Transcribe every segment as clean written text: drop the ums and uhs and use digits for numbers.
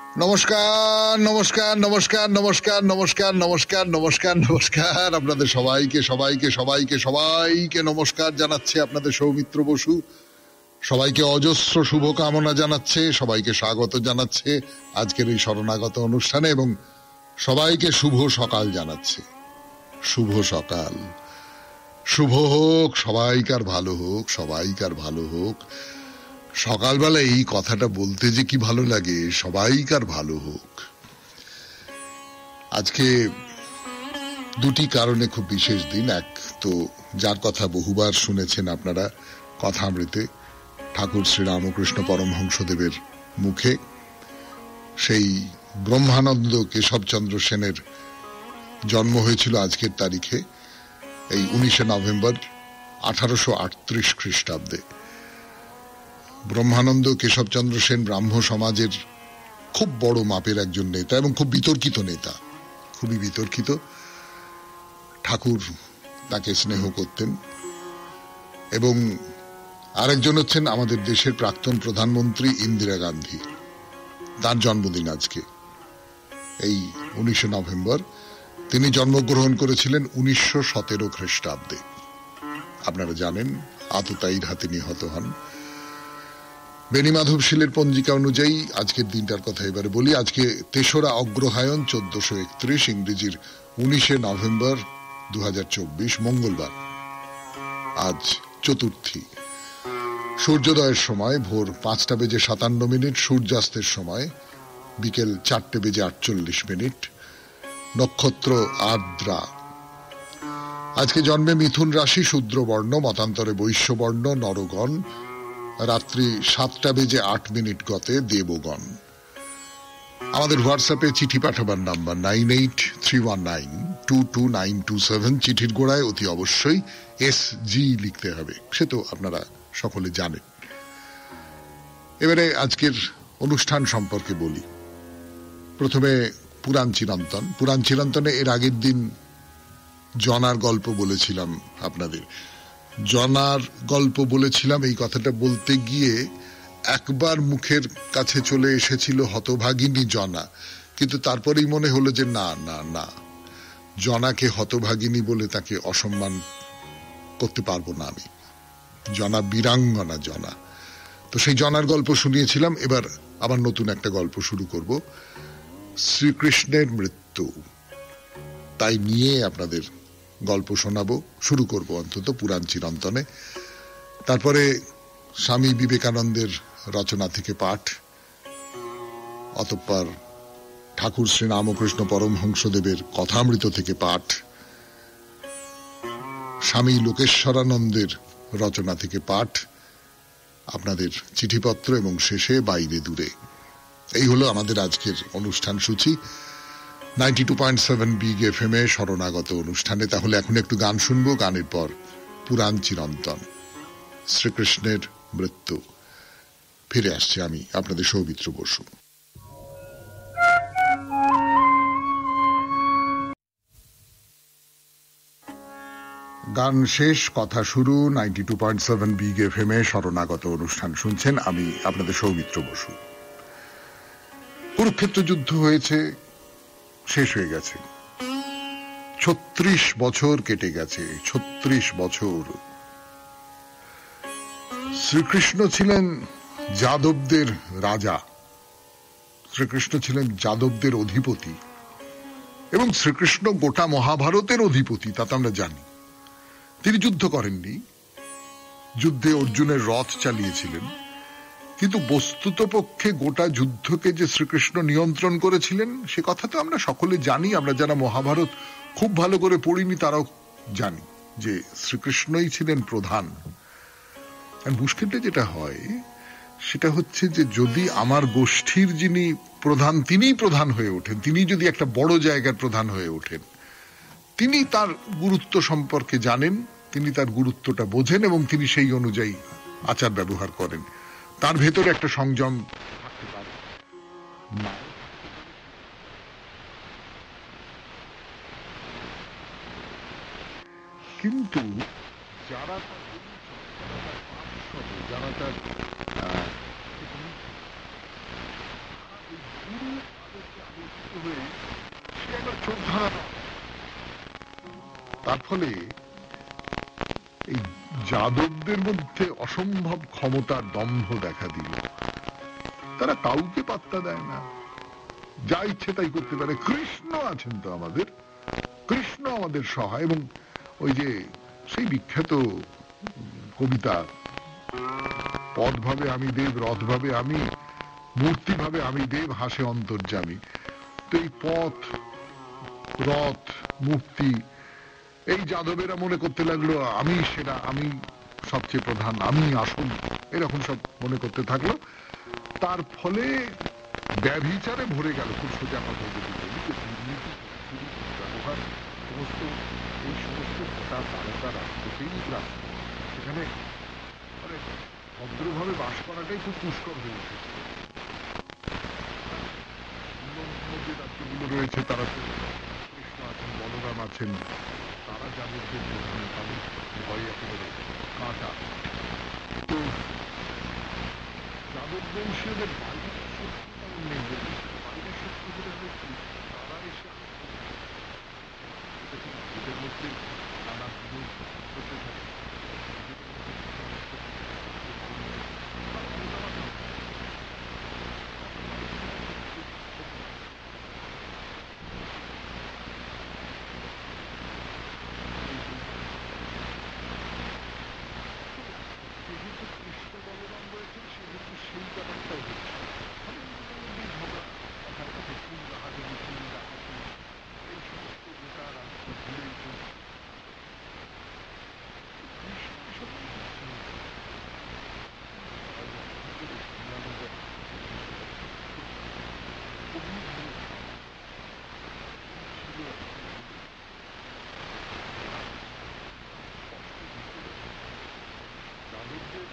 নমস্কার নমস্কার নমস্কার নমস্কার নমস্কার নমস্কার নমস্কার নমস্কার আপনাদের সবাইকে সবাইকে সবাইকে সবাইকে নমস্কার জানাচ্ছে আপনাদের সৌমিত্র বসু। সবাইকে অজস্র শুভকামনা জানাচ্ছে, সবাইকে স্বাগত জানাচ্ছে আজকের এই শরণাগত অনুষ্ঠানে এবং সবাইকে শুভ সকাল জানাচ্ছে। শুভ সকাল, শুভ হোক, সবাইকার ভালো হোক, সবাইকার ভালো হোক। সকালবেলা এই কথাটা বলতে যে কি ভালো লাগে, সবাইকার ভালো হোক। আজকে দুটি কারণে খুব বিশেষ দিন। এক তো যার কথা বহুবার শুনেছেন আপনারা কথামৃতে, ঠাকুর শ্রীরামকৃষ্ণ পরমহংসদেবের মুখে, সেই ব্রহ্মানন্দ কেশবচন্দ্র সেনের জন্ম হয়েছিল আজকের তারিখে, এই 19শে নভেম্বর 1838 খ্রিস্টাব্দে। ব্রহ্মানন্দ কেশবচন্দ্র সেন ব্রাহ্ম সমাজের খুব বড় মাপের একজন নেতা এবং খুব বিতর্কিত নেতা, খুবই বিতর্কিত। ঠাকুর তাকে স্নেহ করতেন। এবং আরেকজন হচ্ছেন আমাদের দেশের প্রাক্তন প্রধানমন্ত্রী ইন্দিরা গান্ধী, তার জন্মদিন আজকে এই 19শে নভেম্বর। তিনি জন্মগ্রহণ করেছিলেন 1917 খ্রিস্টাব্দে। আপনারা জানেন আততায়ীর হাতে নিহত হন। বেণীমাধব শীলের পঞ্জিকা অনুযায়ী আজকের দিনটার কথা এবারে বলি। আজকে 3রা অগ্রহায়ণ 1431, ইংরেজির 19শে নভেম্বর 2024, মঙ্গলবার। আজ চতুর্থী। সূর্যোদয়ের সময় ভোর 5:57, সূর্যাস্তের সময় বিকেল 4:48। নক্ষত্র আর্দ্রা। আজকে জন্মে মিথুন রাশি, শূদ্র বর্ণ, মতান্তরে বৈশ্য বর্ণ, নরগণ। রাত্রি 7:08 গতে দেবগণ। আমাদের হোয়াটসঅ্যাপে চিঠি পাঠাবার নাম্বার 9831922927। চিঠির গোড়ায় অতি অবশ্যই SG লিখতে হবে, সে তো আপনারা সকলে জানেন। এবারে আজকের অনুষ্ঠান সম্পর্কে বলি। প্রথমে পুরাণ চিরন্তন। পুরাণ চিরন্তনে এর আগের দিন জনার গল্প বলেছিলাম আপনাদের। জনার গল্প বলেছিলাম, এই কথাটা বলতে গিয়ে একবার মুখের কাছে চলে এসেছিল হতভাগিনী জনা, কিন্তু তারপরেই মনে হলো যে না না না, জনাকে হতভাগিনী বলে তাকে অসম্মান করতে পারবো না আমি। জনা বীরাঙ্গনা জনা। তো সেই জনার গল্প শুনিয়েছিলাম। এবার আবার নতুন একটা গল্প শুরু করব, শ্রীকৃষ্ণের মৃত্যু। তাই নিয়ে আপনাদের গল্প শোনাবো, শুরু করব অন্তত পুরাণ চিরন্তনে। তারপরে স্বামী বিবেকানন্দের রচনা থেকে পাঠ, অতঃপর ঠাকুর শ্রীরামকৃষ্ণ পরমহংসদেবের কথামৃত থেকে পাঠ, স্বামী লোকেশ্বরানন্দের রচনা থেকে পাঠ, আপনাদের চিঠিপত্র এবং শেষে বাইরে দূরে। এই হলো আমাদের আজকের অনুষ্ঠান সূচি 92.7 বিগ FM এ শরণাগত অনুষ্ঠানে। তাহলে এখন একটু গান শুনবো, গানের পর পুরাণ চিরন্তন, শ্রীকৃষ্ণের মৃত্যু। ফিরে আসছে আমি আপনাদের সৌমিত্র বসু। গান শেষ, কথা শুরু। 92.7 বিগ FM এ শরণাগত অনুষ্ঠান শুনছেন, আমি আপনাদের সৌমিত্র বসু। কুরুক্ষেত্র যুদ্ধ হয়েছে, শেষ হয়ে গেছে। 36 বছর কেটে গেছে, 36 বছর। শ্রীকৃষ্ণ ছিলেন যাদবদের রাজা, শ্রীকৃষ্ণ ছিলেন যাদবদের অধিপতি এবং শ্রীকৃষ্ণ গোটা মহাভারতের অধিপতি, তা তো আমরা জানি। তিনি যুদ্ধ করেননি, যুদ্ধে অর্জুনের রথ চালিয়েছিলেন, কিন্তু বস্তুতপক্ষে গোটা যুদ্ধকে যে শ্রীকৃষ্ণ নিয়ন্ত্রণ করেছিলেন সে কথা তো আমরা সকলে জানি। আমরা যারা মহাভারত খুব ভালো করে পড়িনি তারাও জানি যে শ্রীকৃষ্ণই ছিলেন প্রধান। আর মুশকিলটা যেটা হয় সেটা হচ্ছে যে যদি আমার গোষ্ঠীর যিনি প্রধান তিনিই প্রধান হয়ে ওঠেন, তিনি যদি একটা বড় জায়গার প্রধান হয়ে ওঠেন, তিনি তার গুরুত্ব সম্পর্কে জানেন, তিনি তার গুরুত্বটা বোঝেন এবং তিনি সেই অনুযায়ী আচার ব্যবহার করেন। তার ভেতরে একটা সংযম থাকতে পারে। কিন্তু যারা যারা তার গুরু হয়ে সে একবার চোখ ধরা। তার ফলে এই যাদবদের মধ্যে অসম্ভব ক্ষমতার দম্ভ দেখা দিল। তারা কাউকে পাত্তা দেয় না, যা ইচ্ছে তাই করতে পারে। কৃষ্ণ আছেন তো আমাদের, কৃষ্ণ আমাদের সহায়। এবং ওই যে সেই বিখ্যাত কবিতা, পদ ভাবে আমি দেব, রথ ভাবে আমি, মূর্তি ভাবে আমি দেব, হাসে অন্তর্যামী। তো এই পথ, রথ, মূর্তি, এই যাদবেরা মনে করতে লাগলো আমি সেরা, আমি সবচেয়ে প্রধান, আমি আসল, এরকম সব মনে করতে থাকলো। তার ফলে ব্যভিচারে ভরে গেল। খুব সোজা কথা যদি বলি, যে দুর্নীতি ব্যবহার সমস্ত এই সমস্ত ভোটার তারকা রাষ্ট্রতেই রাষ্ট্র, সেখানে মানে ভদ্রভাবে বাস করাটাই খুব দুষ্কর হয়ে উঠেছে। যে রাজ্যগুলো রয়েছে তারা তো কৃষ্ণ আছেন, বলরাম আছেন, তারা যাদবদের প্রধান, তাদের ভয় একেবারে কাঁটা। তো যাদব বংশীয়দের বাইরের শত্রু তেমন নেই, বাইরের শত্রু হলে হবে কি, তারা এসে এদের মধ্যে নানা বিরোধ হতে থাকে। যেহেতু কৃষ্ণ বলরাম রয়েছেন, সেহেতু সেই ব্যাপারটাও হচ্ছে। ঝগড়া, কথার কথা চুল রাহাজানি, চুল ডাকাতি, এই সমস্ত গোটা রাষ্ট্র ঘুরে চলছে। কৃষ্ণ এসব সামলানো যায় খুবই ভালো ছিল। যাদবদের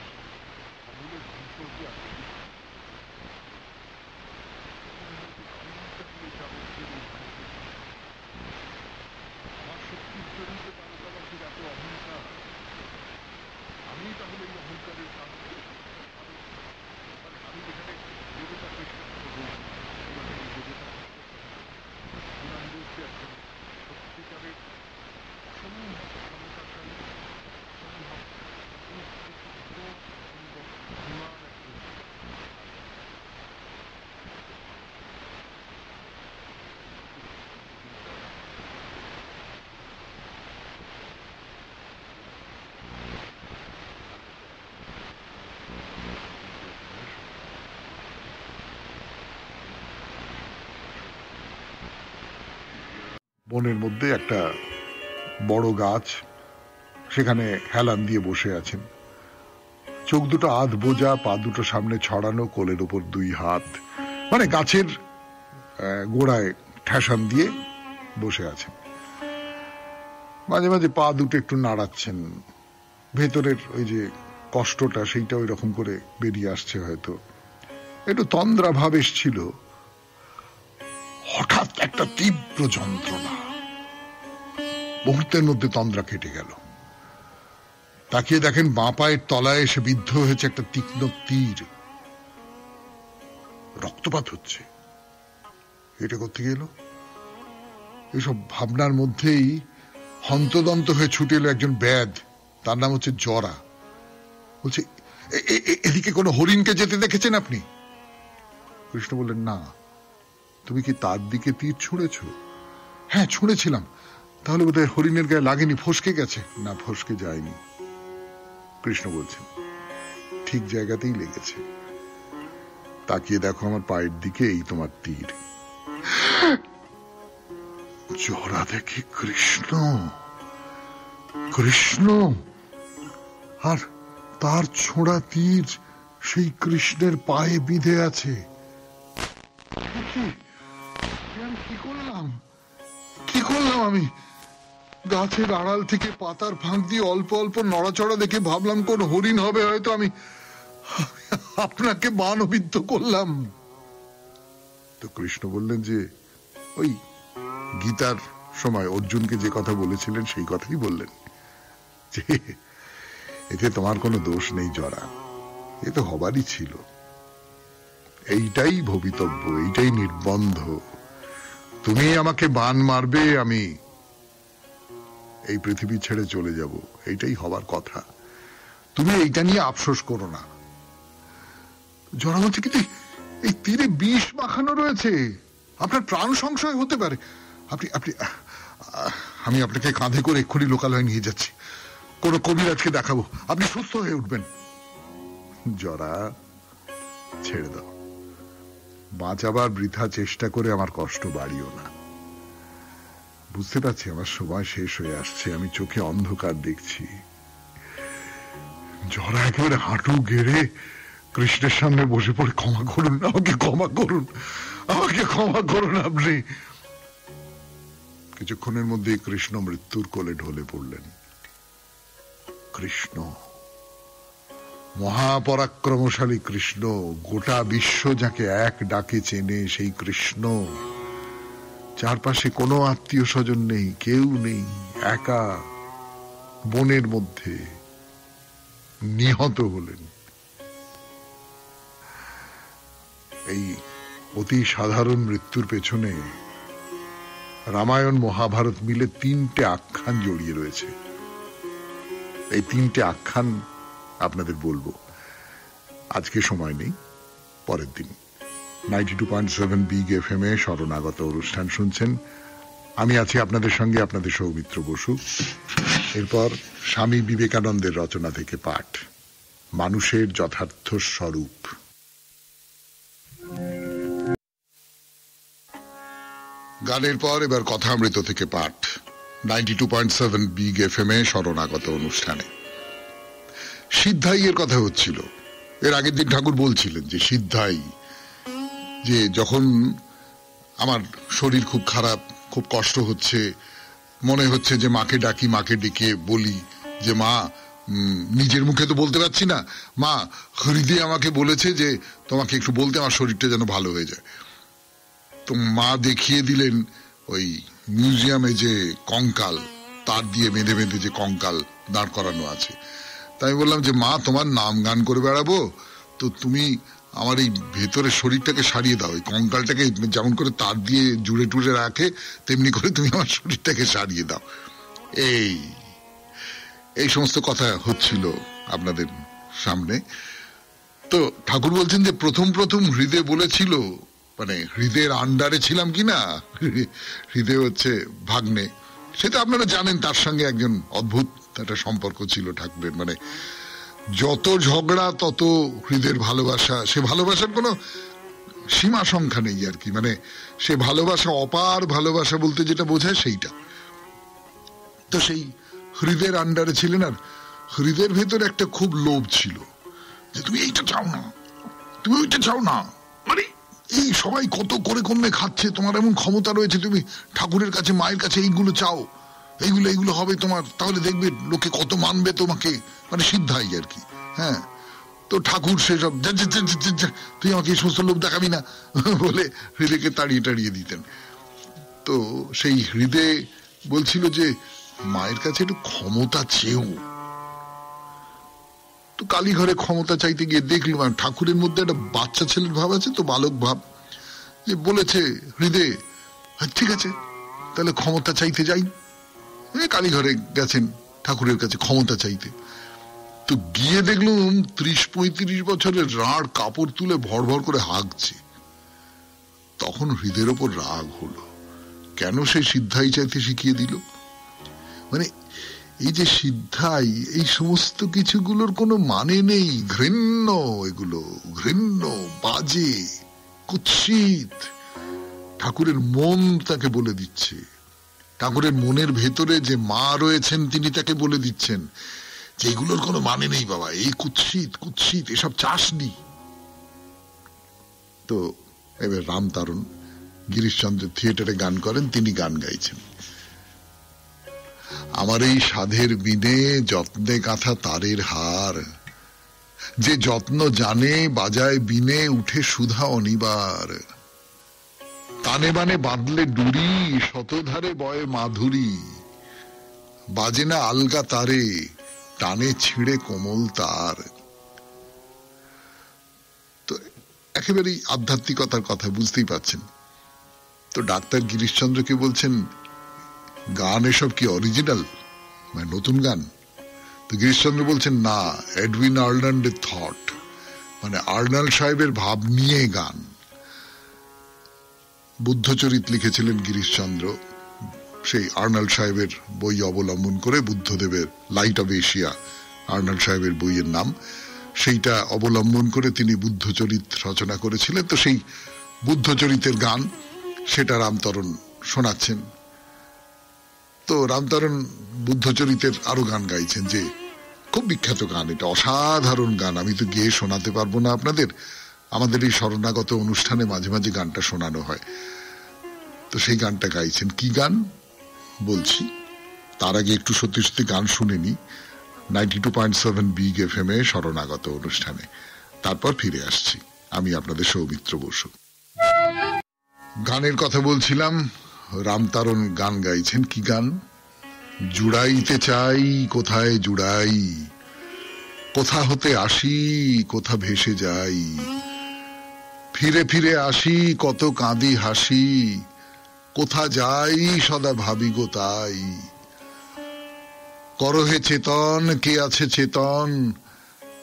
আমলে ধ্বংস হতে আছে। আমার শক্তির জন্য তারকাবাসীর এত অহংকার, আমি তাহলে এই অহংকারের কারণ। আমি যেখানে দেবতা কৃষ্ণের কথা বলছি, দেবতা পুরাণ বলতে একজন সত্যিকারের অসম্ভব ক্ষমতাশালী, অসম্ভব গুণার একজন। বনের মধ্যে একটা বড় গাছ, সেখানে হেলান দিয়ে বসে আছেন। চোখ দুটো আধ বোঝা, পা দুটো সামনে ছড়ানো, কোলের উপর দুই হাত, মানে গাছের গোড়ায় ঠেসান দিয়ে বসে আছেন। মাঝে মাঝে পা দুটো একটু নাড়াচ্ছেন, ভেতরের ওই যে কষ্টটা সেইটা ওই রকম করে বেরিয়ে আসছে। হয়তো একটু তন্দ্রা ভাব এসছিল। হঠাৎ একটা তীব্র যন্ত্রণা, মুহূর্তের মধ্যে তন্দ্রা কেটে গেল। তাকিয়ে দেখেন বাঁ পায়ের তলায় এসে বিদ্ধ হয়েছে একটা তীক্ষ্ণ তীর, রক্তপাত হচ্ছে। এটা করতে গেল, এসব ভাবনার মধ্যেই হন্তদন্ত হয়ে ছুটে এলো একজন ব্যাধ, তার নাম হচ্ছে জরা। বলছে, এদিকে কোনো হরিণকে যেতে দেখেছেন আপনি? কৃষ্ণ বললেন, না। তুমি কি তার দিকে তীর ছুঁড়েছ? হ্যাঁ, ছুঁড়েছিলাম। তাহলে বোধহয় হরিণের গায়ে লাগেনি, ফসকে গেছে। না, ফসকে যায়নি। কৃষ্ণ বলছেন, ঠিক জায়গাতেই লেগেছে। তাকিয়ে দেখো আমার পায়ের দিকে, এই তোমার তীর। জরা দেখে কৃষ্ণ, কৃষ্ণ আর তার ছোঁড়া তীর সেই কৃষ্ণের পায়ে বিঁধে আছে। কি করলাম, কি করলাম আমি? গাছের আড়াল থেকে পাতার ফাঁক দিয়ে অল্প অল্প নড়াচড়া দেখে ভাবলাম কোন হরিণ হবে, হয়তো আমি আপনাকে বাণবিদ্ধ করলাম। তো কৃষ্ণ বললেন যে ওই গীতার সময় অর্জুনকে যে কথা বলেছিলেন সেই কথাই বললেন, যে এতে তোমার কোনো দোষ নেই জরা, এ তো হবারই ছিল। এইটাই ভবিতব্য, এইটাই নির্বন্ধ। তুমি আমাকে বান মারবে, আমি এই পৃথিবী ছেড়ে চলে যাব, এইটাই হবার কথা। তুমি এইটা নিয়ে আফসোস করো না। জরা বলছে, কিন্তু এই তীরে বিষ মাখানো রয়েছে, আপনার প্রাণ সংশয় হতে পারে। আপনি আপনি আমি আপনাকে কাঁধে করে এক্ষুনি লোকালয়ে নিয়ে যাচ্ছি, কোন কবিরাজকে দেখাবো, আপনি সুস্থ হয়ে উঠবেন। জরা, ছেড়ে দাও, বাঁচাবার বৃথা চেষ্টা করে আমার কষ্ট বাড়িও না। বুঝতে পারছি আমার সময় শেষ হয়ে আসছে, আমি চোখে অন্ধকার দেখছি। জরা একেবারে হাঁটু গেড়ে কৃষ্ণের সামনে বসে পড়ে, ক্ষমা করুন, আমাকে ক্ষমা করুন, আমাকে ক্ষমা করুন আপনি। কিছুক্ষণের মধ্যে কৃষ্ণ মৃত্যুর কোলে ঢলে পড়লেন। কৃষ্ণ, মহাপরাক্রমশালী কৃষ্ণ, গোটা বিশ্ব যাকে এক ডাকে চেনে সেই কৃষ্ণ, চারপাশে কোনো আত্মীয় স্বজন নেই, কেউ নেই, একা বনের মধ্যে নিহত হলেন। এই অতি সাধারণ মৃত্যুর পেছনে রামায়ণ মহাভারত মিলে 3টে আখ্যান জড়িয়ে রয়েছে। এই 3টে আখ্যান আপনাদের বলবো, আজকে সময় নেই, পরের দিন। 92.7 বিগ FM এ শরণাগত অনুষ্ঠান শুনছেন। আমি আছি আপনাদের সঙ্গে, আপনাদের সৌমিত্র বসু। এরপর স্বামী বিবেকানন্দের রচনা থেকে পাঠ, মানুষের যথার্থ স্বরূপ। গানের পর এবার কথামৃত থেকে পাঠ, 92.7 বিগ FM এ শরণাগত অনুষ্ঠানে। সিদ্ধাইয়ের কথা হচ্ছিল। এর আগের দিন ঠাকুর বলছিলেন যে সিদ্ধাই, যে যখন আমার শরীর খুব খারাপ, খুব কষ্ট হচ্ছে, মনে হচ্ছে যে মাকে ডাকি, মাকে ডেকে বলি যে মা, নিজের মুখে তো বলতে পারছি না, মা হৃদয় আমাকে বলেছে যে তোমাকে একটু বলতে, আমার শরীরটা যেন ভালো হয়ে যায়। তো মা দেখিয়ে দিলেন ওই মিউজিয়ামে যে কঙ্কাল, তার দিয়ে বেঁধে বেঁধে যে কঙ্কাল দাঁড় করানো আছে। তাই আমি বললাম যে মা, তোমার নাম গান করে বেড়াবো, তো তুমি আমার এই ভেতরের শরীরটাকে সারিয়ে দাও, এই কঙ্কালটাকে যেমন করে তার দিয়ে জুড়ে টুড়ে রাখে তেমনি করে তুমি আমার শরীরটাকে সারিয়ে দাও। এই সমস্ত কথা হচ্ছিল আপনাদের সামনে। তো ঠাকুর বলছেন যে প্রথম প্রথম হৃদয় বলেছিল, মানে হৃদয়ের আন্ডারে ছিলাম কিনা, হৃদয় হচ্ছে ভাগ্নে, সেটা আপনারা জানেন, তার সঙ্গে একজন অদ্ভুত একটা সম্পর্ক ছিল ঠাকুরের। মানে যত ঝগড়া তত হৃদয়ের ভালোবাসা, সে ভালোবাসার কোনো সীমা সংখ্যা নেই আর কি, মানে সে ভালোবাসা অপার ভালোবাসা বলতে যেটা বোঝায় সেইটা। তো সেই হৃদয়ের আন্ডারে ছিলেন, আর হৃদয়ের ভেতর একটা খুব লোভ ছিল যে তুমি এইটা চাও না, তুমি ওইটা চাও না, মানে এই সবাই কত করে কমে খাচ্ছে, তোমার এমন ক্ষমতা রয়েছে, তুমি ঠাকুরের কাছে মায়ের কাছে এইগুলো চাও, এইগুলো হবে তোমার, তাহলে দেখবে লোকে কত মানবে তোমাকে, মানে সিদ্ধাই আর কি। হ্যাঁ, তো ঠাকুর সেসব তুই আমাকে এই সমস্ত লোভ দেখাবি না বলে হৃদয়কে তাড়িয়ে দিতেন। তো সেই হৃদয় বলছিল যে মায়ের কাছে একটু ক্ষমতা চেয়েও। তো কালীঘরে ক্ষমতা চাইতে গিয়ে দেখলাম ঠাকুরের মধ্যে একটা বাচ্চা ছেলের ভাব আছে, তো বালক ভাব, যে বলেছে হৃদয় ঠিক আছে তাহলে ক্ষমতা চাইতে যাই। কালীঘরে গেছেন ঠাকুরের কাছে ক্ষমতা চাইতে, তো গিয়ে দেখলাম 30-35 বছরের রাঁড় কাপড় তুলে ভর ভর করে হাঁকছে। তখন হৃদয়ের ওপর রাগ হলো, কেন সে সিদ্ধাই চাইতে শিখিয়ে দিল। মানে এই যে সিদ্ধাই, এই সমস্ত কিছুগুলোর কোনো মানে নেই, ঘৃণ্য, এগুলো ঘৃণ্য, বাজে, কুৎসিত। ঠাকুরের মন তাকে বলে দিচ্ছে, ঠাকুরের মনের ভেতরে যে মা রয়েছেন তিনি তাকে বলে দিচ্ছেন যে এগুলোর কোনো মানে নেই বাবা, এই কুৎসিত কুৎসিত, এসব চাসনি। তো এবার রামতারণ গিরিশচন্দ্র থিয়েটারে গান করেন, তিনি গান গাইছেন, আমার এই সাধের বিনে যত্নে গাঁথা তারের হার, যে যত্ন জানে বাজায় বিনে উঠে সুধা অনিবার, তানে বানে বাঁধলে ডুরি শতধারে বয়ে মাধুরী, বাজে না আলগা তারে টানে ছিঁড়ে কোমল তার। তো একেবারেই আধ্যাত্মিকতার কথা, বুঝতেই পাচ্ছেন। তো ডাক্তার গিরিশচন্দ্রকে বলছেন, গান এসব কি অরিজিনাল, মানে নতুন গান? তো গিরিশচন্দ্র বলছেন, না, এডউইন আর্নাল্ডের থট, মানে আর্নাল্ড সাহেবের ভাব নিয়ে গান। বুদ্ধচরিত লিখেছিলেন গিরিশচন্দ্র, সেই আর্নাল্ড সাহেবের বই অবলম্বন করে, বুদ্ধদেবের লাইট অব এশিয়া আর্নাল্ড সাহেবের বইয়ের নাম, সেইটা অবলম্বন করে তিনি বুদ্ধচরিত রচনা করেছিলেন। তো সেই বুদ্ধচরিতের গান সেটা রামতরণ শোনাচ্ছেন। তো রামতরণ বুদ্ধচরিতের আরো গান গাইছেন, যে খুব বিখ্যাত গান, এটা অসাধারণ গান, আমি তো গিয়ে শোনাতে পারবো না আপনাদের, আমাদের এই শরণাগত অনুষ্ঠানে মাঝে মাঝে গানটা শোনানো হয়। তো সেই গানটা গাইছেন, কি গান বলছি, তার আগে একটু সত্যি সত্যি গান শুনে নি 92.7 বিগ FM এ শরণাগত অনুষ্ঠানে, তারপর ফিরে আসছি আমি আপনাদের সৌমিত্র বসু। গানের কথা বলছিলাম, রামতারণ গান গাইছেন, কি গান, জুড়াইতে চাই কোথায় জুড়াই, কোথা হতে আসি কোথা ভেসে যাই, ফিরে ফিরে আসি কত কাঁদি হাসি, কোথা যাই সদা ভাবি গো তাই, করহে চেতন কে আছে চেতন,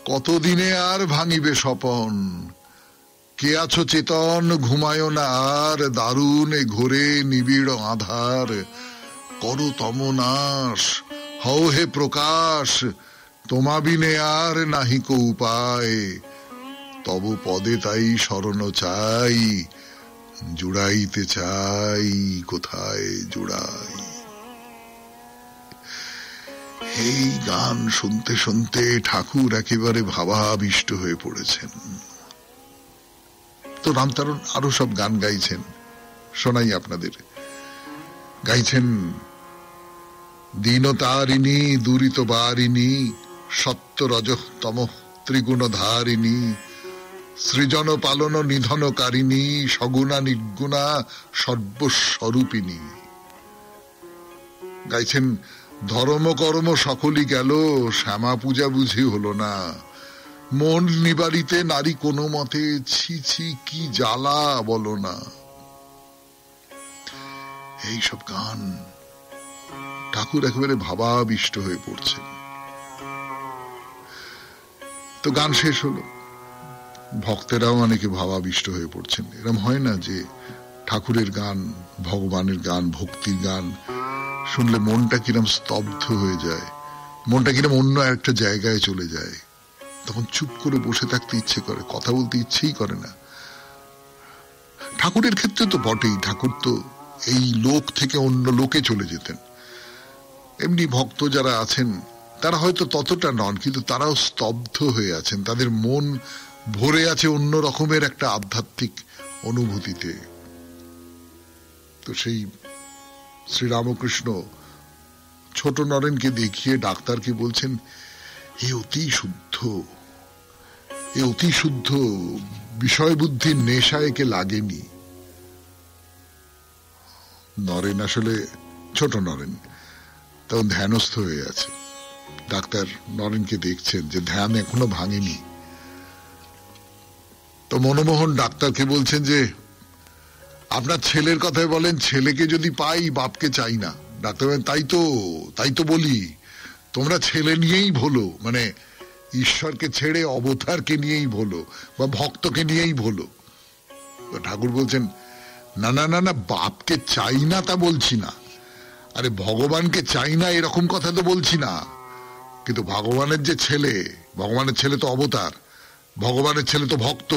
কতদিনে আর ভাঙিবে স্বপন, কে আছো চেতন ঘুমায় না আর, দারুণ এ ঘোরে নিবিড় আধার, করো তমনাশ হও হে প্রকাশ, তোমা বিনে আর নাহিক উপায়, তব পদে তাই শরণ চাই, জুড়াইতে চাই কোথায় জুড়াই। এই গান শুনতে শুনতে ঠাকুর একেবারে ভাবাবিষ্ট হয়ে পড়েছেন। তো রামতারণ আরো সব গান গাইছেন, শোনাই আপনাদের। গাইছেন, দীনতারিণী দুরিত বারিণী, সত্য রজ তম ত্রিগুণ ধারিণী, সৃজন পালন নিধনকারিণী, সগুণা নির্গুণা সর্বস্বরূপিণী। গাইছেন, ধর্ম কর্ম সকলই গেল, শ্যামা পূজা বুঝি হলো না, মন নিবারিতে নারী কোনো মতে, ছি ছি কি জ্বালা বলো না। এইসব গান ঠাকুর একেবারে ভাবাবিষ্ট হয়ে পড়ছেন। তো গান শেষ হলো, ভক্তেরাও অনেকে ভাবাবিষ্ট হয়ে পড়ছেন। এরকম হয় না যে ঠাকুরের গান, ভগবানের গান, ভক্তির গান শুনলে মনটা কিরম স্তব্ধ হয়ে যায়, মনটা কিরম অন্য একটা জায়গায় চলে যায়, তখন চুপ করে বসে থাকতে ইচ্ছে করে, কথা বলতে ইচ্ছেই করে না। ঠাকুরের ক্ষেত্রে তো বটেই, ঠাকুর তো এই লোক থেকে অন্য লোকে চলে যেতেন। এমনি ভক্ত যারা আছেন তারা হয়তো ততটা নন, কিন্তু তারাও স্তব্ধ হয়ে আছেন, তাদের মন ভরে আছে অন্য রকমের একটা আধ্যাত্মিক অনুভূতিতে। তো সেই শ্রীরামকৃষ্ণ ছোট নরেনকে দেখিয়ে ডাক্তারকে বলছেন, এ অতি শুদ্ধ, এ অতি শুদ্ধ, বিষয় বুদ্ধির নেশা একে লাগেনি। নরেন আসলে ছোট নরেন, তখন ধ্যানস্থ হয়ে আছে। ডাক্তার নরেনকে দেখছেন যে ধ্যান এখনো ভাঙেনি। তো মনমোহন ডাক্তারকে বলছেন যে, আপনার ছেলের কথাই বলেন, ছেলেকে যদি পাই বাপকে চাই না। ডাক্তার বলেন, তাই তো বলি, তোমরা ছেলে নিয়েই ভোলো, মানে ঈশ্বরকে ছেড়ে অবতারকে নিয়েই ভোলো বা ভক্তকে নিয়েই ভোলো। ঠাকুর বলছেন, না না না না, বাপকে চাই না তা বলছি না, আরে ভগবানকে চাই না এরকম কথা তো বলছি না, কিন্তু ভগবানের যে ছেলে, ভগবানের ছেলে তো অবতার, ভগবানের ছেলে তো ভক্ত।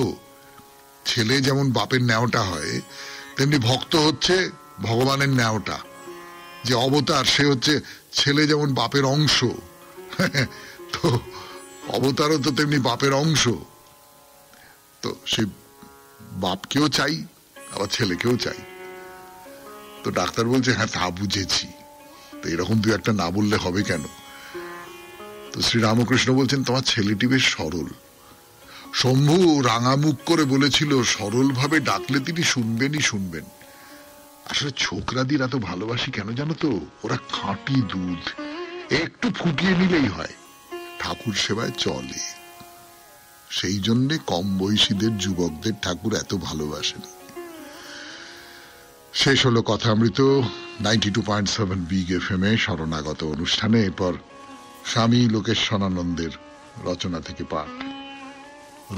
ছেলে যেমন বাপের ন্যাওটা হয়, তেমনি ভক্ত হচ্ছে ভগবানের ন্যাওটা। যে অবতার সে হচ্ছে ছেলে যেমন বাপের অংশ, তো অবতারও তো তেমনি বাপের অংশ। তো সে বাপকেও চাই আবার ছেলেকেও চাই। তো ডাক্তার বলছে, হ্যাঁ তা বুঝেছি, তো এরকম দু একটা না বললে হবে কেন। তো শ্রীরামকৃষ্ণ বলছেন, তোমার ছেলেটি বেশ সরল। শম্ভু রাঙামুখ করে বলেছিল, সরল ভাবে ডাকলে তিনি শুনবেন। আসলে ছোকরাদের এত ভালোবাসি কেন জানো তো, ওরা খাঁটি দুধ, একটু ফুটিয়ে নিলেই হয়, ঠাকুর সেবায় চলে। সেই জন্যে কম বয়সীদের, যুবকদের ঠাকুর এত ভালোবাসেন। শেষ হলো কথামৃত 92.7 বিগ এফএম-এ শরণাগত অনুষ্ঠানে। এরপর স্বামী লোকেশ্বরানন্দের রচনা থেকে পাঠ।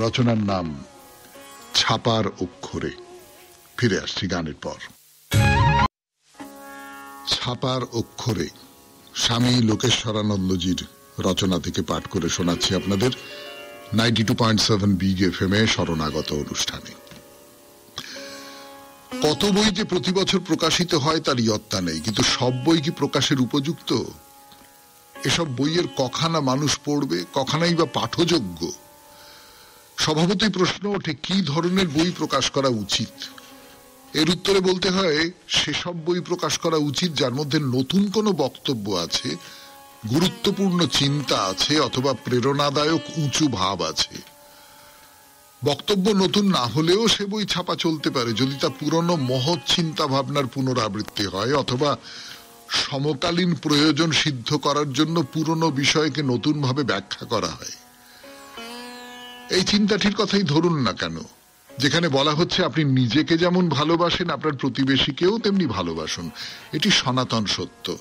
রচনার নাম ছাপার অক্ষরে। ফিরে আসছি গানের পর। ছাপার অক্ষরে স্বামী লোকেশ্বরানন্দজির রচনা থেকে পাঠ করে শোনাচ্ছি আপনাদের 92.7 বিগ এফএম-এ শরণাগত অনুষ্ঠানে। কত বই যে প্রতি বছর প্রকাশিত হয় তার ইয়ত্তা নেই, কিন্তু সব বই কি প্রকাশের উপযুক্ত? এসব বইয়ের কখানা মানুষ পড়বে, কখানাই বা পাঠযোগ্য? স্বভাবতই প্রশ্ন ওঠে, কি ধরনের বই প্রকাশ করা উচিত? এর উত্তরে বলতে হয়, সেসব বই প্রকাশ করা উচিত যার মধ্যে নতুন কোনো বক্তব্য আছে, গুরুত্বপূর্ণ চিন্তা আছে, অথবা প্রেরণাদায়ক উঁচু ভাব আছে। বক্তব্য নতুন না হলেও সে বই ছাপা চলতে পারে যদি তা পুরনো মহৎ চিন্তা ভাবনার পুনরাবৃত্তি হয়, অথবা সমকালীন প্রয়োজন সিদ্ধ করার জন্য পুরনো বিষয়কে নতুন ভাবে ব্যাখ্যা করা হয়। এই চিন্তাটির কথাই ধরুন না কেন, যেখানে বলা হচ্ছে আপনি নিজেকে যেমন ভালোবাসেন আপনার প্রতিবেশীকেও তেমনি ভালোবাসুন। এটি সনাতন সত্য।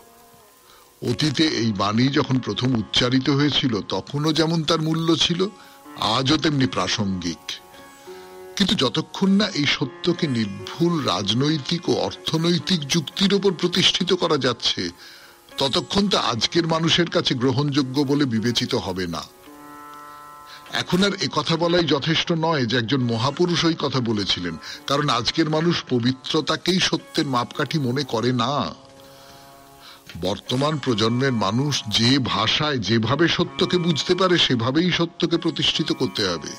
অতীতে এই বাণী যখন প্রথম উচ্চারিত হয়েছিল তখনও যেমন তার মূল্য ছিল, আজও তেমনি প্রাসঙ্গিক। কিন্তু যতক্ষণ না এই সত্যকে নির্ভুল রাজনৈতিক ও অর্থনৈতিক যুক্তির উপর প্রতিষ্ঠিত করা যাচ্ছে, ততক্ষণ তা আজকের মানুষের কাছে গ্রহণযোগ্য বলে বিবেচিত হবে না। এখন আর একথা বলাই যথেষ্ট নয় যে একজন মহাপুরুষ ওই কথা বলেছিলেন, কারণ আজকের মানুষ পবিত্রতাকেই সত্যের মাপকাঠি মনে করে না। বর্তমান প্রজন্মের মানুষ যে ভাষায় যেভাবে সত্যকে বুঝতে পারে সেভাবেই সত্যকে প্রতিষ্ঠিত করতে হবে।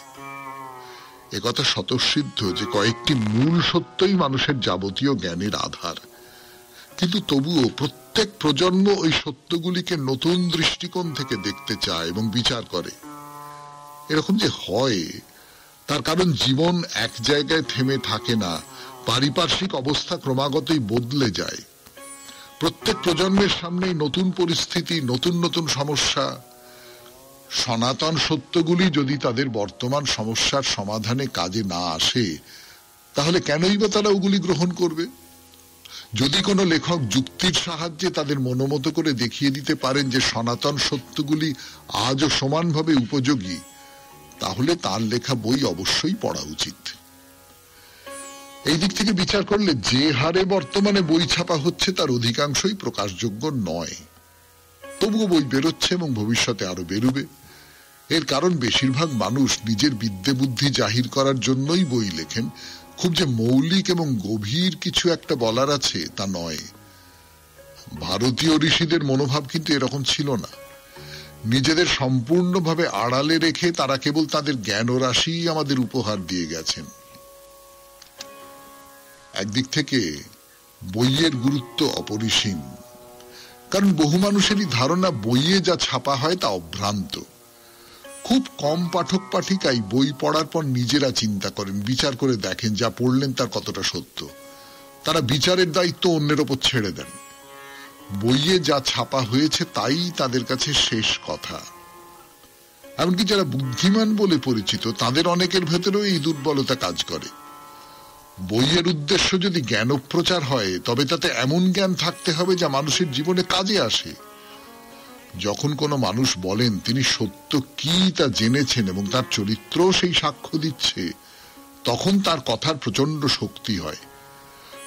একথা স্বতঃসিদ্ধ যে কয়েকটি মূল সত্যই মানুষের যাবতীয় জ্ঞানের আধার, কিন্তু তবুও প্রত্যেক প্রজন্ম ওই সত্যগুলিকে নতুন দৃষ্টিকোণ থেকে দেখতে চায় এবং বিচার করে। এরকম যে হয় তার কারণ জীবন এক জায়গায় থেমে থাকে না, পারিপার্শ্বিক অবস্থা ক্রমাগতই বদলে যায়। প্রত্যেক প্রজন্মের সামনেই নতুন পরিস্থিতি, নতুন নতুন সমস্যা। সনাতন সত্যগুলি যদি তাদের বর্তমান সমস্যার সমাধানে কাজে না আসে, তাহলে কেনই বা তারা ওগুলি গ্রহণ করবে? যদি কোনো লেখক যুক্তির সাহায্যে তাদের মনোমতো করে দেখিয়ে দিতে পারেন যে সনাতন সত্যগুলি আজও সমানভাবে উপযোগী, তাহলে তার লেখা বই অবশ্যই পড়া উচিত। এই দিক থেকে বিচার করলে যে হারে বর্তমানে বই ছাপা হচ্ছে তার অধিকাংশই প্রকাশযোগ্য নয়। তবুও বই বেরোচ্ছে এবং ভবিষ্যতে আরো বেরোবে। এর কারণ বেশিরভাগ মানুষ নিজের বিদ্যে বুদ্ধি জাহির করার জন্যই বই লেখেন, খুব যে মৌলিক এবং গভীর কিছু একটা বলার আছে তা নয়। ভারতীয় ঋষিদের মনোভাব কিন্তু এরকম ছিল না। নিজেদের সম্পূর্ণভাবে আড়ালে রেখে তারা কেবল তাদের জ্ঞান রাশি আমাদের উপহার দিয়ে গেছেন। একদিক থেকে বইয়ের গুরুত্ব অপরিসীম, কারণ বহু মানুষেরই ধারণা বইয়ে যা ছাপা হয় তা অভ্রান্ত। খুব কম পাঠক পাঠিকাই বই পড়ার পর নিজেরা চিন্তা করেন, বিচার করে দেখেন যা পড়লেন তার কতটা সত্য। তারা বিচারের দায়িত্ব অন্যের ওপর ছেড়ে দেন। বইয়ে যা ছাপা হয়েছে তাই তাদের কাছে শেষ কথা। এমনকি যারা বুদ্ধিমান বলে পরিচিত তাদের অনেকের ভেতরেও এই দুর্বলতা কাজ করে। বইয়ের উদ্দেশ্য যদি জ্ঞান প্রচার হয়, তবে তাতে এমন জ্ঞান থাকতে হবে যা মানুষের জীবনে কাজে আসে। যখন কোনো মানুষ বলেন তিনি সত্য কি তা জেনেছেন এবং তার চরিত্র সেই সাক্ষ্য দিচ্ছে, তখন তার কথার প্রচন্ড শক্তি হয়।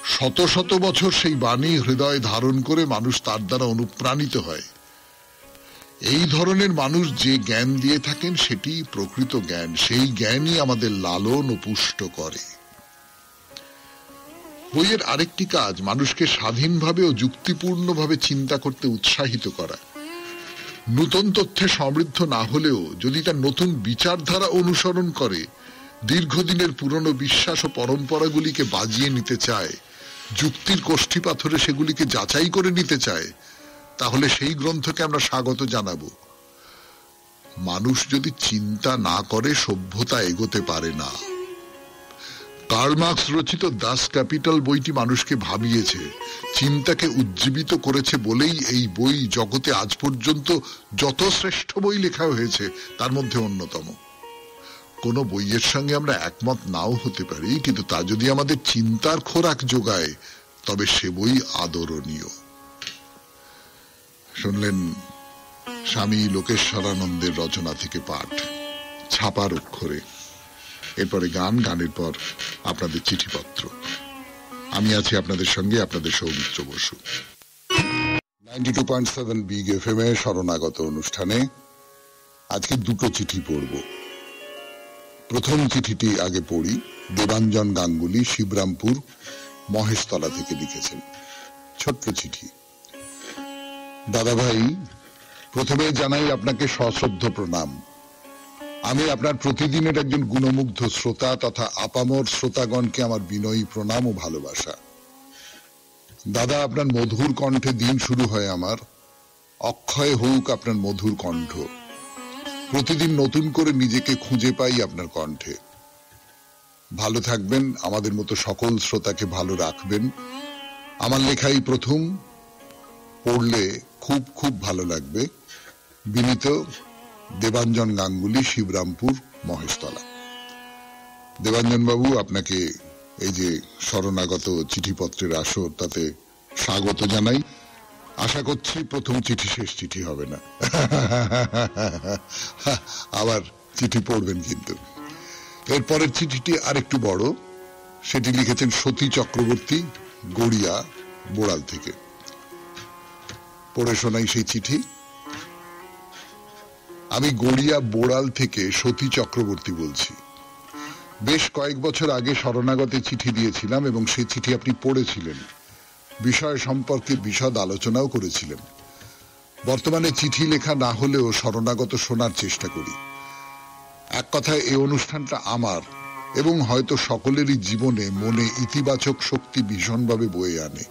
শত শত বছর সেই বাণী হৃদয়ে ধারণ করে মানুষ তার দ্বারা অনুপ্রাণিত হয়। এই ধরনের মানুষ যে জ্ঞান দিয়ে থাকেন সেটি প্রকৃত জ্ঞান। সেই জ্ঞানই আমাদের লালন ও পুষ্ট করে। বইয়ের আরেকটি কাজ মানুষকে স্বাধীনভাবে ও যুক্তিপূর্ণভাবে চিন্তা করতে উৎসাহিত করা। নতুন তথ্যে সমৃদ্ধ না হলেও যদি তার নতুন বিচারধারা অনুসরণ করে, দীর্ঘদিনের পুরনো বিশ্বাস ও পরম্পরাগুলিকে বাজিয়ে নিতে চায়, যুক্তির কোষ্ঠী পাথরে সেগুলিকে যাচাই করে নিতে চায়, তাহলে সেই গ্রন্থকে আমরা স্বাগত জানাবো। মানুষ যদি চিন্তা না করে সভ্যতা এগোতে পারে না। কার্ল মার্কস রচিত দাস ক্যাপিটাল বইটি মানুষকে ভাবিয়েছে, চিন্তাকে উজ্জীবিত করেছে বলেই এই বই জগতে আজ পর্যন্ত যত শ্রেষ্ঠ বই লেখা হয়েছে তার মধ্যে অন্যতম। কোনো বইয়ের সঙ্গে আমরা একমত নাও হতে পারি, কিন্তু তা যদি আমাদের চিন্তার খোরাক যোগায়, তবে সে বই আদরণীয়। শুনলেন স্বামী লোকেশ্বরানন্দের রচনা থেকে পাঠ, ছাপার অক্ষরে। এরপরে গান, গানের পর আপনাদের চিঠিপত্র। আমি আছি আপনাদের সঙ্গে, আপনাদের সৌমিত্র বসু। 92.7 বিগ এফএম এ শরণাগত অনুষ্ঠানে আজকে দুটো চিঠি পড়ব। প্রথম চিঠিটি আগে পড়ি। দেবাঞ্জন গাঙ্গুলি, শিবরামপুর, মহেশতলা থেকে লিখেছেন। ছোট্ট চিঠি। দাদা ভাই, প্রথমে জানাই আপনাকে সশ্রদ্ধ প্রণাম। আমি আপনার প্রতিদিনের একজন গুণমুগ্ধ শ্রোতা তথা আপামর শ্রোতাগণকে আমার বিনয়ী প্রণাম ও ভালোবাসা। দাদা, আপনার মধুর কণ্ঠে দিন শুরু হয় আমার। অক্ষয় হোক আপনার মধুর কণ্ঠ। প্রতিদিন নতুন করে নিজেকে খুঁজে পাই আপনার কণ্ঠে। ভালো থাকবেন, আমাদের মতো সকল শ্রোতাকে ভালো রাখবেন। আমার লেখাই প্রথম, পড়লে খুব খুব ভালো লাগবে। বিনীত, দেবাঞ্জন গাঙ্গুলি, শিবরামপুর, মহেশতলা। দেবাঞ্জন বাবু, আপনাকে এই যে শরণাগত চিঠিপত্রের আসর, তাতে স্বাগত জানাই। আশা করছি প্রথম চিঠি শেষ চিঠি হবে না। আবার চিঠি পড়বেন কিন্তু। এরপরের চিঠিটি আরেকটু বড়। সেটি লিখেছেন সতী চক্রবর্তী, গড়িয়া, বোড়াল থেকে। পড়ে শোনাই সেই চিঠি। আমি গড়িয়া বোড়াল থেকে সতী চক্রবর্তী বলছি। বেশ কয়েক বছর আগে শরণাগতে চিঠি দিয়েছিলাম এবং সেই চিঠি আপনি পড়েছিলেন। বিষয় সম্পর্কে বিশদ আলোচনাও করেছিলেন। বর্তমানে চিঠি লেখা না হলেও শরণাগত শোনার চেষ্টা করি। এক কথায় এই অনুষ্ঠানটা আমার এবং হয়তো সকলেরই জীবনে মনে ইতিবাচক শক্তি ভীষণভাবে বয়ে আনে।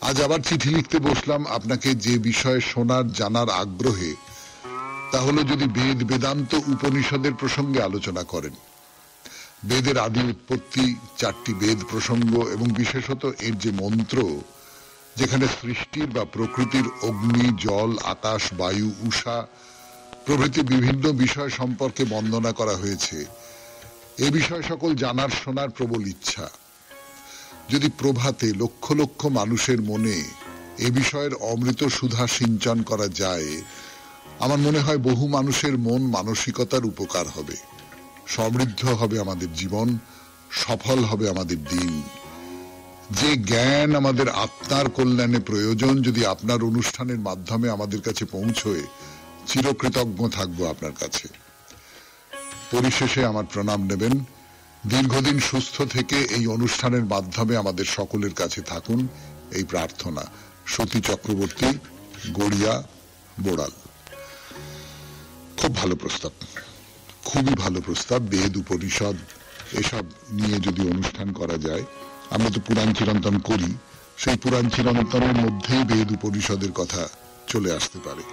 আজ আবার চিঠি লিখতে বসলাম আপনাকে যে বিষয়ে শোনার জানার আগ্রহে, তা হলো যদি বেদ বেদান্ত উপনিষদের প্রসঙ্গে আলোচনা করেন। বেদের আদি উৎপত্তি, 4টি বেদ প্রসঙ্গ এবং বিশেষত এর যে মন্ত্র, যেখানে সৃষ্টির বা প্রকৃতির অগ্নি, জল, আকাশ, বায়ু, উষা প্রভৃতি বিভিন্ন বিষয় সম্পর্কে বন্দনা করা হয়েছে, এ বিষয় সকল জানার শোনার প্রবল ইচ্ছা। যদি প্রভাতে লক্ষ লক্ষ মানুষের মনে এ বিষয়ের অমৃত সুধা সিঞ্চন করা যায়, আমার মনে হয় বহু মানুষের মন মানসিকতার উপকার হবে, সমৃদ্ধ হবে আমাদের জীবন, সফল হবে আমাদের দিন। যে জ্ঞান আমাদের আত্মার কল্যাণে প্রয়োজন, যদি আপনার অনুষ্ঠানের মাধ্যমে আমাদের কাছে পৌঁছয়, চিরকৃতজ্ঞ থাকবো আপনার কাছে। পরিশেষে আমার প্রণাম নেবেন। দীর্ঘদিন সুস্থ থেকে এই অনুষ্ঠানের মাধ্যমে আমাদের সকলের কাছে থাকুন, এই প্রার্থনা। সতী চক্রবর্তী, গড়িয়া, বোড়াল। খুব ভালো প্রস্তাব, খুবই ভালো প্রস্তাব। বেদ উপনিষদ এসব নিয়ে যদি অনুষ্ঠান করা যায়, আমরা তো পুরাণ চিরন্তন করি, সেই পুরাণ চিরন্তনের মধ্যেই বেদ উপনিষদের কথা চলে আসতে পারে,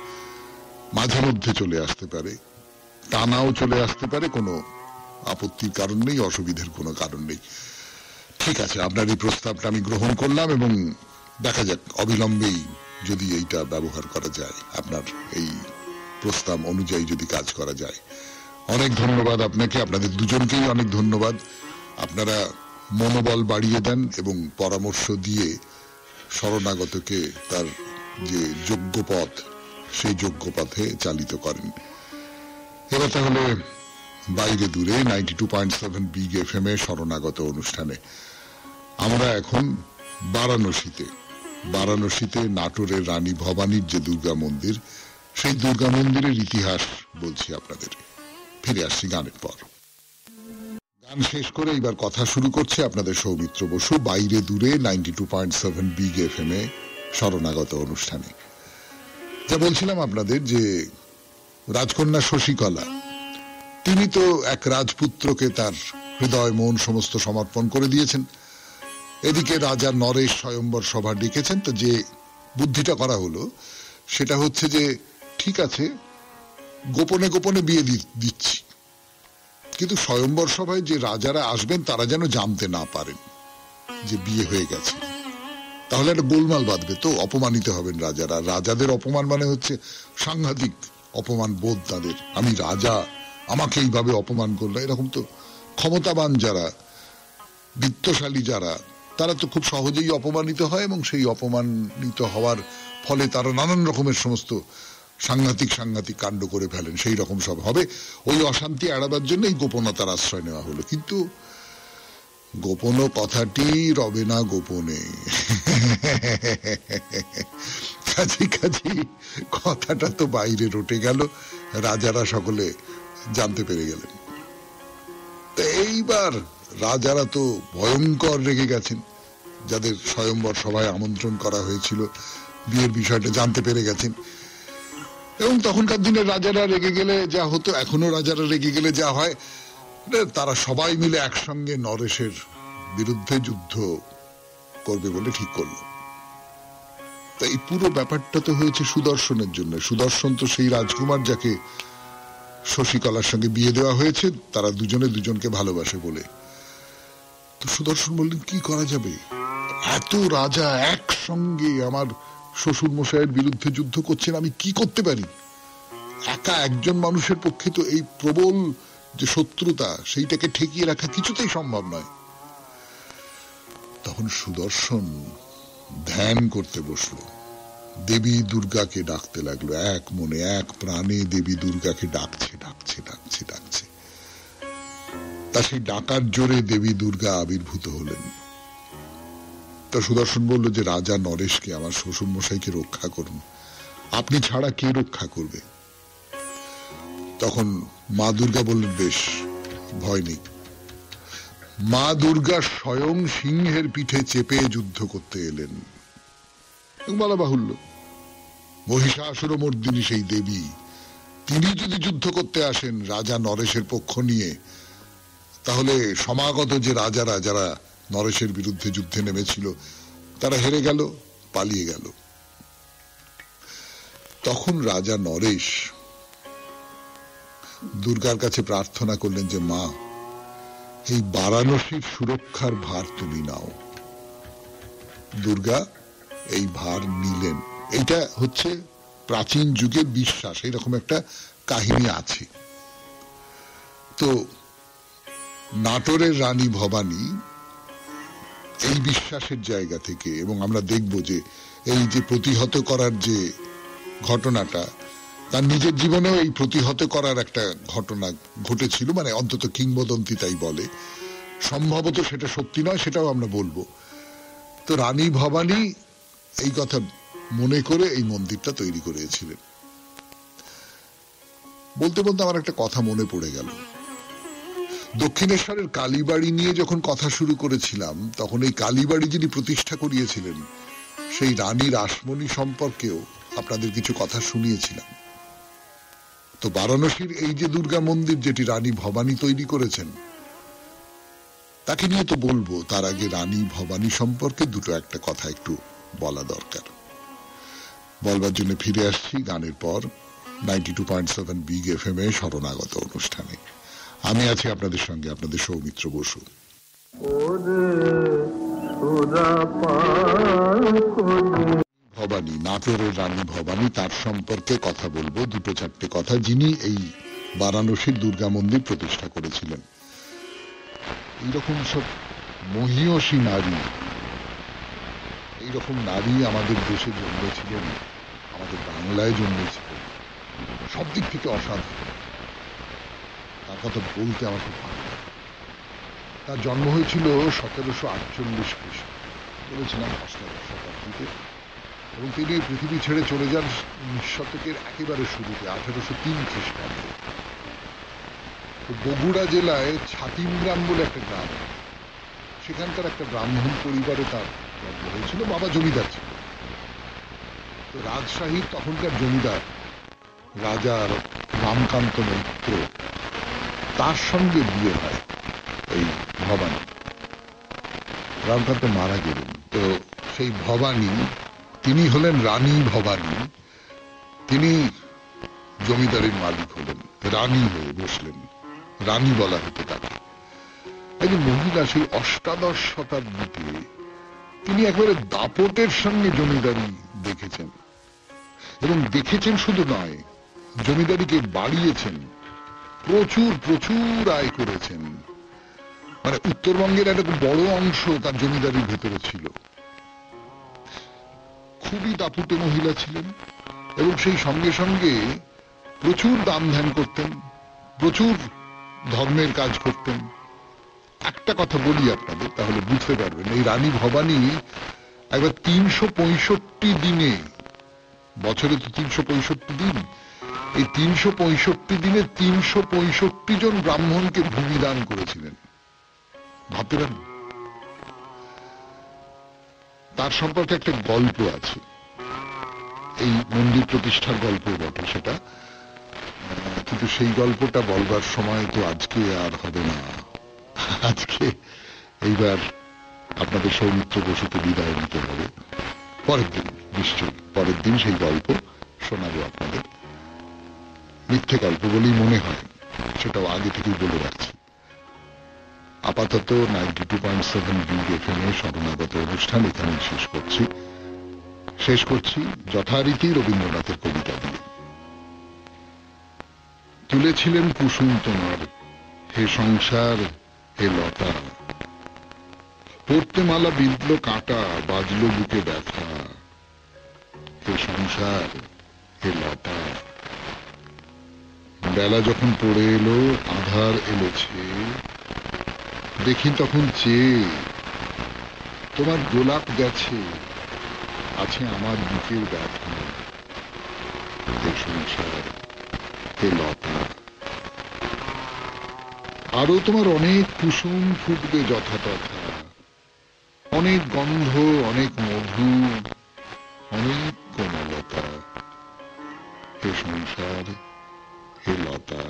মাঝে মধ্যে চলে আসতে পারে, টানাও চলে আসতে পারে। কোনো আপত্তির কারণ নেই, অসুবিধার কোনো কারণ নেই। ঠিক আছে, আপনার এই প্রস্তাবটা আমি গ্রহণ করলাম এবং দেখা যাক অবিলম্বেই যদি এইটা ব্যবহার করা যায়, আপনার এই প্রস্তাব অনুযায়ী যদি কাজ করা যায়। অনেক ধন্যবাদ আপনাকে, আপনাদের দুজনকেই অনেক ধন্যবাদ। আপনারা মনোবল বাড়িয়ে দেন এবং পরামর্শ দিয়ে শরণাগতকে তার যে যোগ্য পথ, সেই যোগ্য পথে চালিত করেন। এবার তাহলে বাইরে দূরে 92.7 বিগ এফএম এ শরণাগত অনুষ্ঠানে আমরা এখন বারাণসীতে নাটোরের রানী ভবানীর যে দুর্গা মন্দির, সেই দুর্গা মন্দিরের ইতিহাস বলছি আপনাদের। ফিরে আসছি গানের পর। গান শেষ করে এবার কথা শুরু করছে আপনাদের সৌমিত্র বসু বাইরে দূরে 92.7 বিগ এফএম এ শরণাগত অনুষ্ঠানে। যা বলছিলাম আপনাদের যে রাজকন্যা শশীকলা, তিনি তো এক রাজপুত্রকে তার হৃদয় মন সমস্ত সমর্পণ করে দিয়েছেন। এদিকে রাজা নরেশ স্বয়ম্বর সভা ডেকেছেন। তো যে বুদ্ধিটা করা হলো সেটা হচ্ছে যে ঠিক আছে, গোপনে গোপনে বিয়ে দিচ্ছি, কিন্তু স্বয়ম্বর সভায় যে রাজারা আসবেন তারা যেন জানতে না পারেন যে বিয়ে হয়ে গেছে। তাহলে একটা গোলমাল বাঁধবে, তো অপমানিত হবেন রাজারা। রাজাদের অপমান মানে হচ্ছে সাংঘাতিক অপমান বোধ তাদের। আমি রাজা, আমাকে এইভাবে অপমান করলো, এরকম তো ক্ষমতাবান যারা, বিত্তশালী যারা, তারা তো খুব সহজেই অপমানিত হয় এবং সেই অপমানিত হওয়ার ফলে তারা নানান রকমের সমস্ত সাংঘাতিক সাংঘাতিক কাণ্ড করে ফেলেন। সেই রকম সব হবে। ওই অশান্তি এড়াবার জন্য এই গোপনতার আশ্রয় নেওয়া হলো। কিন্তু গোপন কথাটি রবে না গোপনে। কাজী কাজী কথাটা তো বাইরে রটে গেল, রাজারা সকলে জানতে পেরে গেলেন। এইবার রাজারা তো ভয়ঙ্কর রেগে গেছেন, যাদের স্বয়ম্বর সভায় আমন্ত্রণ করা হয়েছিল বিয়ের বিষয়টা জানতে পেরে গেছেন। এবং তখনকার দিনে রাজারা রেগে গেলে যা হতো, এখনো রাজারা রেগে গেলে যা হয়, তারা সবাই মিলে একসঙ্গে নরেশের বিরুদ্ধে যুদ্ধ করবে বলে ঠিক করলো। তাই এই পুরো ব্যাপারটা তো হয়েছে সুদর্শনের জন্য। সুদর্শন তো সেই রাজকুমার যাকে শশীকলার সঙ্গে বিয়ে দেওয়া হয়েছে, তারা দুজনে দুজনকে ভালোবাসে বলে। তো সুদর্শন বললেন কি করা যাবে, এত রাজা একসঙ্গে আমার শ্বশুর মশাইয়ের বিরুদ্ধে যুদ্ধ করছেন, আমি কি করতে পারি? একা একজন মানুষের পক্ষে তো এই প্রবল যে শত্রুতা সেইটাকে ঠেকিয়ে রাখা কিছুতেই সম্ভব নয়। তখন সুদর্শন ধ্যান করতে বসলো, দেবী দুর্গাকে ডাকতে লাগলো, এক মনে এক প্রাণে দেবী দুর্গাকে ডাকছে ডাকছে ডাকছে ডাকছে। তা সেই ডাকার জোরে দেবী দুর্গা আবির্ভূত হলেন। তা সুদর্শন বলল যে রাজা নরেশকে, আমার শ্বশুর মশাইকে রক্ষা করুন, আপনি ছাড়া কে রক্ষা করবে? তখন মা দুর্গা বললেন বেশ, ভয় নেই। মা দুর্গা স্বয়ং সিংহের পিঠে চেপে যুদ্ধ করতে এলেন। বলা বাহুল্য, মহিষাসুরমর্দিনী সেই দেবী, তিনি যদি যুদ্ধ করতে আসেন রাজা নরেশের পক্ষ নিয়ে, তাহলে সমাগত যে রাজারা যারা নরেশের বিরুদ্ধে যুদ্ধে নেমেছিল তারা হেরে গেল, পালিয়ে গেল। তখন রাজা নরেশ দুর্গার কাছে প্রার্থনা করলেন যে মা, এই বারাণসীর সুরক্ষার ভার তুমি নাও। দুর্গা এই ভার নিলেন। এটা হচ্ছে প্রাচীন যুগের বিশ্বাস, এইরকম একটা কাহিনী আছে। তো নাটোরের রানী ভবানী এই বিশ্বাসের জায়গা থেকে, এবং আমরা দেখব যে এই যে প্রতিহত করার যে ঘটনাটা, তার নিজের জীবনেও এই প্রতিহত করার একটা ঘটনা ঘটেছিল, মানে অন্তত কিংবদন্তি তাই বলে, সম্ভবত সেটা সত্যি নয়, সেটাও আমরা বলবো। তো রানী ভবানী এই কথা মনে করে এই মন্দিরটা তৈরি করেছিলেন। বলতে বলতে আমার একটা কথা মনে পড়ে গেল। দক্ষিণেশ্বরের কালীবাড়ি নিয়ে যখন কথা শুরু করেছিলাম, তখন এই কালীবাড়ি যিনি প্রতিষ্ঠা করিয়েছিলেন সেই রানী রাসমণি সম্পর্কেও আপনাদের কিছু কথা শুনিয়েছিলাম। তো বারাণসীর এই যে দুর্গা মন্দির যেটি রানী ভবানী তৈরি করেছেন, তাকে নিয়ে তো বলবো, তার আগে রানী ভবানী সম্পর্কে দুটো একটা কথা একটু বলা দরকার। বলবার জন্য ফিরে আসছি গানের পর 92.7 বিগ এফএম এ শরণাগত অনুষ্ঠানে। আমি আছি আপনাদের সঙ্গে, আপনাদের সৌমিত্র বসু। ভবানী, নাটোরের রানী ভবানী, তার সম্পর্কে কথা বলবো, দুটো চারটে কথা, যিনি এই বারাণসীর দুর্গা মন্দির প্রতিষ্ঠা করেছিলেন। এইরকম সব মহীয়সী নারী, এইরকম নারী আমাদের দেশে জন্মেছিলেন, আমাদের বাংলায় জন্মেছিলেন, সব দিক থেকে অসাধারণ। তার কথা বলতে আমার খুব ভালো লাগে। তার জন্ম হয়েছিল 1748 খ্রিস্টে, বলেছিলাম অষ্টাদশ শতাব্দীতে, এবং তিনি পৃথিবী ছেড়ে চলে যান 19 শতকের একেবারে শুরুতে, 1803 খ্রিস্টাব্দে। বগুড়া জেলায় ছাতিমগ্রাম বলে একটা গ্রাম, সেখানকার একটা ব্রাহ্মণ পরিবারে তার জন্ম হয়েছিল। বাবা জমিদার ছিল। তো রাজশাহীর তখনকার জমিদার রাজা রামকান্ত মৈত্র, তার সঙ্গে বিয়ে হয় এই ভবানী। রামকান্ত মারা গেলেন। তো সেই ভবানী, তিনি হলেন রানী ভবানী, তিনি জমিদারের মালিক হলেন, রানী হয়ে বসলেন, রানী বলা হতো তাকে। একজন মহিলা সেই অষ্টাদশ শতাব্দীতে তিনি একেবারে দাপটের সঙ্গে জমিদারি দেখেছেন, এবং দেখেছেন শুধু নয়, জমিদারিকে বাড়িয়েছেন, প্রচুর প্রচুর আয় করেছেন। মানে উত্তরবঙ্গের একটা বড় অংশ তার জমিদারির ভেতরে ছিল। খুবই দাপুটে মহিলা ছিলেন এবং সেই সঙ্গে সঙ্গে প্রচুর দান ধ্যান করতেন, প্রচুর ধর্মের কাজ করতেন। একটা কথা বলি আপনাদের, তাহলে বুঝতে পারবেন। এই রানী ভবানী একবার 365 দিনে, বছরে তো 365 দিন, এই 365 দিনে 365 জন ব্রাহ্মণকে ভূমি দান করেছিলেন। ভাবতে পারেন? তার সম্পর্কে একটা গল্প আছে, এই মন্দির প্রতিষ্ঠার গল্প বটে সেটা, কিন্তু সেই গল্পটা বলবার সময় তো আজকে আর হবে না। আজকে এইবার আপনাদের সৌমিত্র বসুকে বিদায় নিতে হবে। পরের দিন, নিশ্চয়ই পরের দিন সেই গল্প শোনাবো আপনাদের। মিথ্যে গল্প বলেই মনে হয়, সেটাও আগে থেকেই বলে রাখছি। আপাতত 92.7 বিগ এফএম এ শরণাগত অনুষ্ঠান এখানে শেষ করছি যথারীতি রবীন্দ্রনাথের কবিতা দিয়ে। তুলেছিলেন কুসুম তোমার, হে সংসার হে লতা, পড়তে মালা বিঁধল কাঁটা, বাজল বুকে ব্যথা, হে সংসার হে লতা। বেলা যখন পড়ে এলো, আধার এলেছে, দেখি তখন চেয়ে তোমার গোলাপ গেছে, আছে আমার বুকের ব্যথা, হে সংসার হে লতা। আরো তোমার অনেক কুসুম ফুটবে যথাতথা, অনেক গন্ধ, অনেক মধু, অনেক কোমলতা, হে সংসার হে লতা।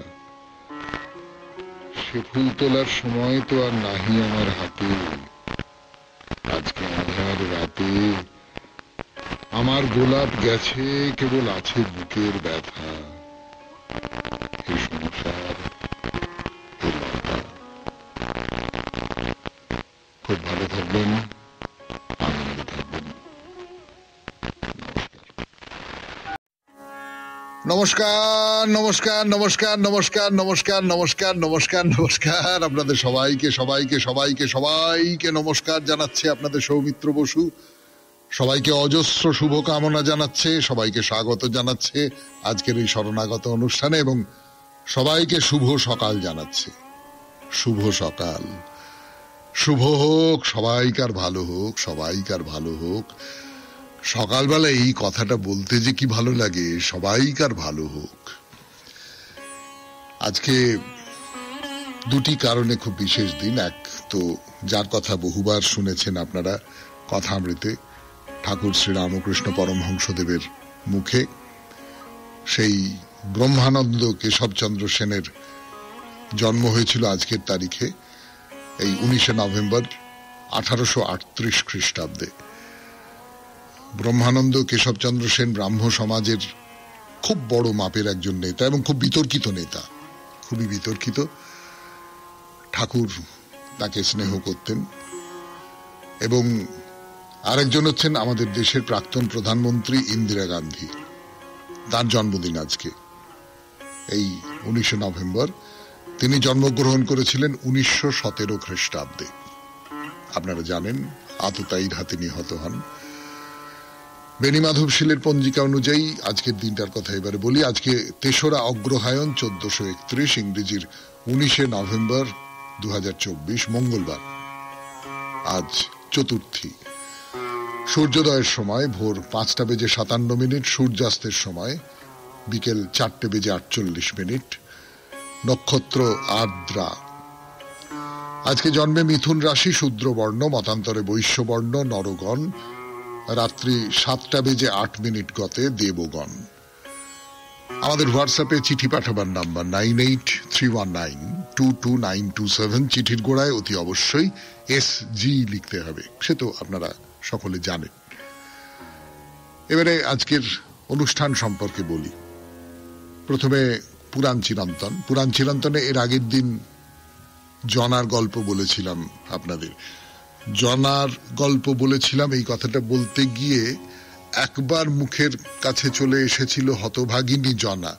সে ফুল তোলার সময় তো আর নাহি আমার হাতে, আজকে আধার রাতে আমার গোলাপ গেছে, কেবল আছে বুকের ব্যথা, হে সংসার হে লতা। খুব ভালো থাকবেন, আনন্দে থাকবেন। নমস্কার নমস্কার নমস্কার নমস্কার নমস্কার নমস্কার নমস্কার নমস্কার আপনাদের সবাইকে সবাইকে সবাইকে সবাইকে নমস্কার জানাচ্ছে আপনাদের সৌমিত্র বসু। সবাইকে অজস্র শুভকামনা জানাচ্ছে, সবাইকে স্বাগত জানাচ্ছে আজকের এই শরণাগত অনুষ্ঠানে এবং সবাইকে শুভ সকাল জানাচ্ছে। শুভ সকাল, শুভ হোক, সবাইকার ভালো হোক, সবাইকার ভালো হোক। সকালবেলা এই কথাটা বলতে যে কি ভালো লাগে, সবাইকার ভালো হোক। আজকে দুটি কারণে খুব বিশেষ দিন। এক তো যার কথা বহুবার শুনেছেন আপনারা কথামৃতে, ঠাকুর শ্রী রামকৃষ্ণ পরমহংসদেবের মুখে, সেই ব্রহ্মানন্দ কেশবচন্দ্র সেনের জন্ম হয়েছিল আজকের তারিখে, এই 19শে নভেম্বর 1838 খ্রিস্টাব্দে। ব্রহ্মানন্দ কেশবচন্দ্র সেন ব্রাহ্ম সমাজের খুব বড় মাপের একজন নেতা এবং খুব বিতর্কিত নেতা, খুবই বিতর্কিত। ঠাকুর তাকে স্নেহ করতেন। এবং আরেকজন হচ্ছেন আমাদের দেশের প্রাক্তন প্রধানমন্ত্রী ইন্দিরা গান্ধী, তার জন্মদিন আজকে এই 19শে নভেম্বর। তিনি জন্মগ্রহণ করেছিলেন 1917 খ্রিস্টাব্দে। আপনারা জানেন আততায়ীর হাতে নিহত হন। বেণীমাধব শীলের পঞ্জিকা অনুযায়ী আজকের দিনটার কথা এবারে বলি। আজকে 3রা অগ্রহায়ণ 1431, ইংরেজির 19শে নভেম্বর 2024, মঙ্গলবার। আজ চতুর্থী। সূর্যোদয়ের সময় ভোর 5:57, সূর্যাস্তের সময় বিকেল 4:48। নক্ষত্র আর্দ্রা। আজকে জন্মে মিথুন রাশি, শূদ্রবর্ণ, মতান্তরে বৈশ্যবর্ণ, নরগণ। রাত্রি 7:08 গতে দেবগণ। আমাদের হোয়াটসঅ্যাপে চিঠি পাঠাবার নাম্বার 9831922927। চিঠির গোড়ায় অতি অবশ্যই SG লিখতে হবে, সে তো আপনারা সকলে জানেন। এবারে আজকের অনুষ্ঠান সম্পর্কে বলি। প্রথমে পুরাণ চিরন্তন। পুরাণ চিরন্তনে এর আগের দিন জনার গল্প বলেছিলাম আপনাদের। জনার গল্প বলেছিলাম, এই কথাটা বলতে গিয়ে একবার মুখের কাছে চলে এসেছিল হতভাগিনী জনা,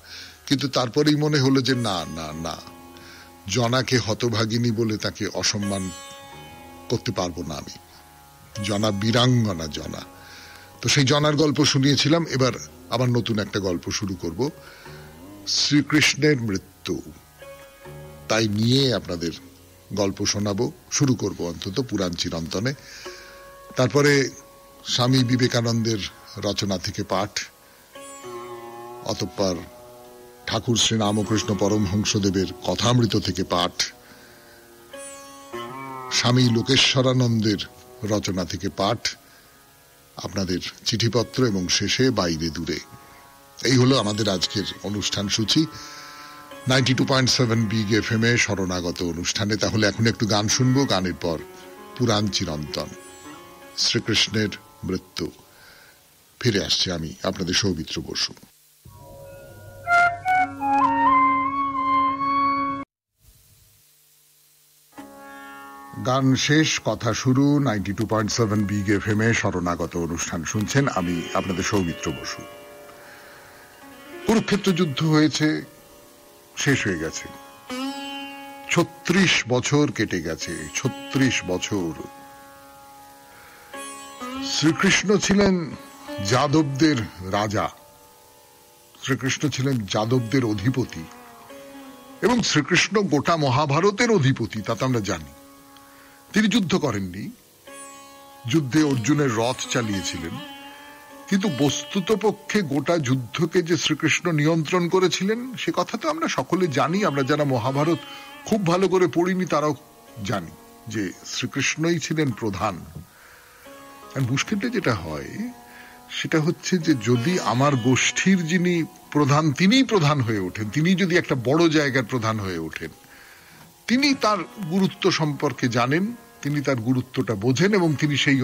কিন্তু তারপরেই মনে হলো যে না না না, জনাকে হতভাগিনী বলে তাকে অসম্মান করতে পারবো না আমি। জনা বীরাঙ্গনা জনা। তো সেই জনার গল্প শুনিয়েছিলাম, এবার আবার নতুন একটা গল্প শুরু করব, শ্রীকৃষ্ণের মৃত্যু। তাই নিয়ে আপনাদের গল্প শোনাবো, শুরু করব অন্তত পুরাণ চিরন্তনে। তারপরে স্বামী বিবেকানন্দের রচনা থেকে পাঠ, অতঃপর ঠাকুর শ্রী রামকৃষ্ণ পরমহংসদেবের কথামৃত থেকে পাঠ, স্বামী লোকেশ্বরানন্দের রচনা থেকে পাঠ, আপনাদের চিঠিপত্র এবং শেষে বাইরে দূরে। এই হলো আমাদের আজকের অনুষ্ঠান সূচি 92.7 বিগ FM এ শরণাগত অনুষ্ঠানে। তাহলে এখন একটু গান শুনবো, গানের পর পুরাণ চিরন্তন, শ্রীকৃষ্ণের মৃত্যু। ফিরে আসছে আমি আপনাদের সৌমিত্র বসু। গান শেষ, কথা শুরু। 92.7 বিগ FM এ শরণাগত অনুষ্ঠান শুনছেন, আমি আপনাদের সৌমিত্র বসু। কুরুক্ষেত্র যুদ্ধ হয়েছে, শেষ হয়ে গেছে। 36 বছর কেটে গেছে, 36 বছর। শ্রীকৃষ্ণ ছিলেন যাদবদের রাজা, শ্রীকৃষ্ণ ছিলেন যাদবদের অধিপতি, এবং শ্রীকৃষ্ণ গোটা মহাভারতের অধিপতি, তা তো আমরা জানি। তিনি যুদ্ধ করেননি, যুদ্ধে অর্জুনের রথ চালিয়েছিলেন, কিন্তু বস্তুতপক্ষে গোটা যুদ্ধকে যে শ্রীকৃষ্ণ নিয়ন্ত্রণ করেছিলেন সে কথা তো আমরা সকলে জানি। আমরা যারা মহাভারত খুব ভালো করে পড়িনি তারাও জানি যে শ্রীকৃষ্ণই ছিলেন প্রধান। আর মুশকিলটা যেটা হয় সেটা হচ্ছে যে যদি আমার গোষ্ঠীর যিনি প্রধান তিনিই প্রধান হয়ে ওঠেন, তিনি যদি একটা বড় জায়গার প্রধান হয়ে ওঠেন, তিনি তার গুরুত্ব সম্পর্কে জানেন, তিনি তার গুরুত্বটা বোঝেন এবং তিনি সেই